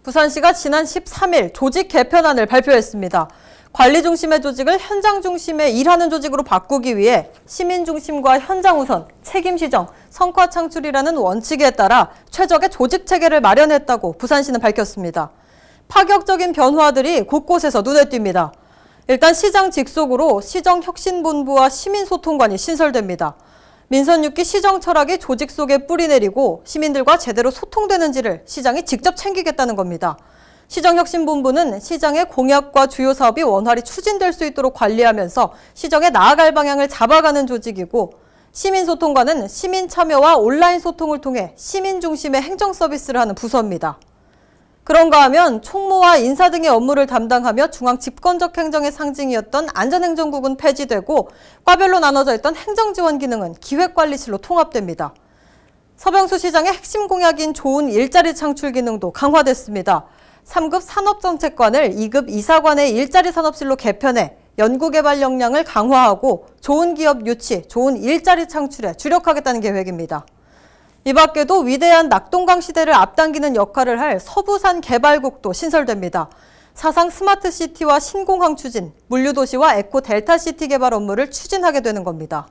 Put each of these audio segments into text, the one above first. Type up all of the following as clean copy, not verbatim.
부산시가 지난 13일 조직 개편안을 발표했습니다. 관리 중심의 조직을 현장 중심의 일하는 조직으로 바꾸기 위해 시민 중심과 현장 우선, 책임 시정, 성과 창출이라는 원칙에 따라 최적의 조직 체계를 마련했다고 부산시는 밝혔습니다. 파격적인 변화들이 곳곳에서 눈에 띕니다. 일단 시장 직속으로 시정혁신본부와 시민소통관이 신설됩니다. 민선 6기 시정 철학이 조직 속에 뿌리내리고 시민들과 제대로 소통되는지를 시장이 직접 챙기겠다는 겁니다. 시정혁신본부는 시장의 공약과 주요 사업이 원활히 추진될 수 있도록 관리하면서 시정에 나아갈 방향을 잡아가는 조직이고, 시민소통관은 시민 참여와 온라인 소통을 통해 시민 중심의 행정 서비스를 하는 부서입니다. 그런가 하면 총무와 인사 등의 업무를 담당하며 중앙 집권적 행정의 상징이었던 안전행정국은 폐지되고 과별로 나눠져 있던 행정지원 기능은 기획관리실로 통합됩니다. 서병수 시장의 핵심 공약인 좋은 일자리 창출 기능도 강화됐습니다. 3급 산업정책관을 2급 이사관의 일자리 산업실로 개편해 연구개발 역량을 강화하고 좋은 기업 유치, 좋은 일자리 창출에 주력하겠다는 계획입니다. 이 밖에도 위대한 낙동강 시대를 앞당기는 역할을 할 서부산 개발국도 신설됩니다. 사상 스마트시티와 신공항 추진, 물류도시와 에코 델타시티 개발 업무를 추진하게 되는 겁니다.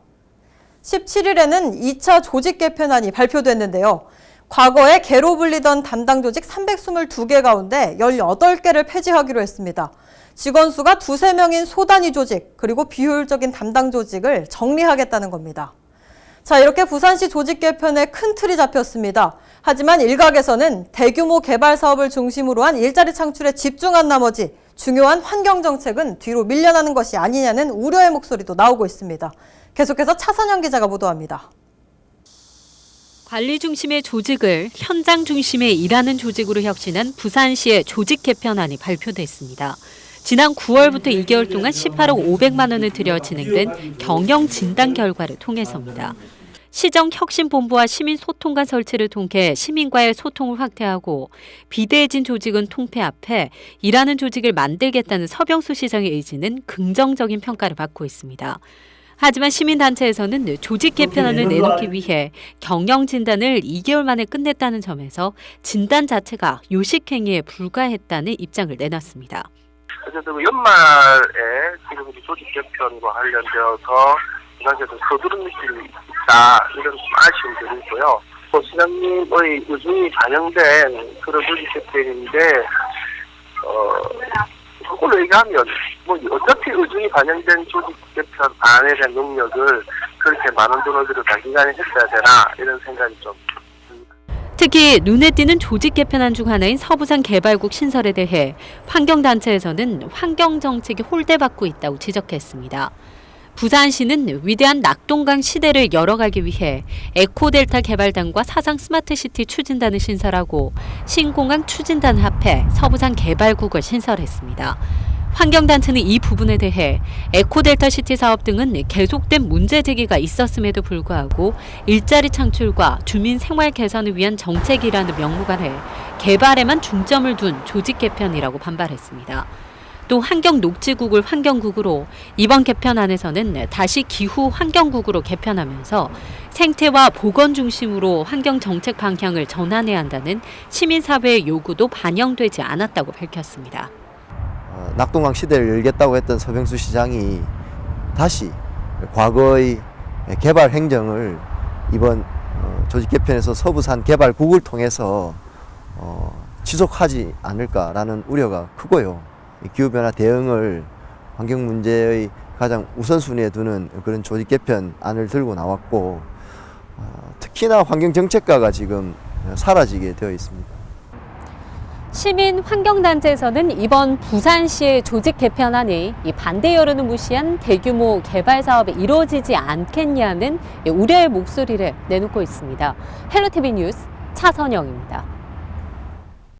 17일에는 2차 조직 개편안이 발표됐는데요. 과거에 개로 불리던 담당 조직 322개 가운데 18개를 폐지하기로 했습니다. 직원 수가 두세 명인 소단위 조직, 그리고 비효율적인 담당 조직을 정리하겠다는 겁니다. 자, 이렇게 부산시 조직 개편에 큰 틀이 잡혔습니다. 하지만 일각에서는 대규모 개발 사업을 중심으로 한 일자리 창출에 집중한 나머지 중요한 환경 정책은 뒤로 밀려나는 것이 아니냐는 우려의 목소리도 나오고 있습니다. 계속해서 차선영 기자가 보도합니다. 관리 중심의 조직을 현장 중심의 일하는 조직으로 혁신한 부산시의 조직 개편안이 발표됐습니다. 지난 9월부터 2개월 동안 18억 500만 원을 들여 진행된 경영 진단 결과를 통해서입니다. 시정혁신본부와 시민소통관 설치를 통해 시민과의 소통을 확대하고 비대해진 조직은 통폐 앞에 일하는 조직을 만들겠다는 서병수 시장의 의지는 긍정적인 평가를 받고 있습니다. 하지만 시민단체에서는 조직 개편안을 내놓기 위해 경영 진단을 2개월 만에 끝냈다는 점에서 진단 자체가 요식행위에 불과했다는 입장을 내놨습니다. 어쨌든 연말에 지금 조직 개편과 관련되어서 부산시에서 서두른 느낌이 있다, 이런 아쉬움들이 있고요. 또 시장님의 의중이 반영된 그런 조직 개편인데, 그걸로 얘기하면 어차피 의중이 반영된 조직 개편안에 대한 능력을 그렇게 많은 돈을 들여 단기간에 했어야 되나, 이런 생각이 좀. 특히 눈에 띄는 조직 개편안 중 하나인 서부산 개발국 신설에 대해 환경단체에서는 환경정책이 홀대받고 있다고 지적했습니다. 부산시는 위대한 낙동강 시대를 열어가기 위해 에코델타 개발단과 사상 스마트시티 추진단을 신설하고 신공항 추진단 합해 서부산 개발국을 신설했습니다. 환경단체는 이 부분에 대해 에코델타시티 사업 등은 계속된 문제 제기가 있었음에도 불구하고 일자리 창출과 주민 생활 개선을 위한 정책이라는 명목 아래 개발에만 중점을 둔 조직 개편이라고 반발했습니다. 또 환경녹지국을 환경국으로 이번 개편안에서는 다시 기후 환경국으로 개편하면서 생태와 보건 중심으로 환경 정책 방향을 전환해야 한다는 시민사회의 요구도 반영되지 않았다고 밝혔습니다. 낙동강 시대를 열겠다고 했던 서병수 시장이 다시 과거의 개발 행정을 이번 조직 개편에서 서부산 개발국을 통해서 지속하지 않을까라는 우려가 크고요. 기후변화 대응을 환경 문제의 가장 우선순위에 두는 그런 조직 개편안을 들고 나왔고, 특히나 환경정책과가 지금 사라지게 되어 있습니다. 시민 환경단체에서는 이번 부산시의 조직 개편안이 이 반대 여론을 무시한 대규모 개발 사업이 이루어지지 않겠냐는 우려의 목소리를 내놓고 있습니다. 헬로티비 뉴스 차선영입니다.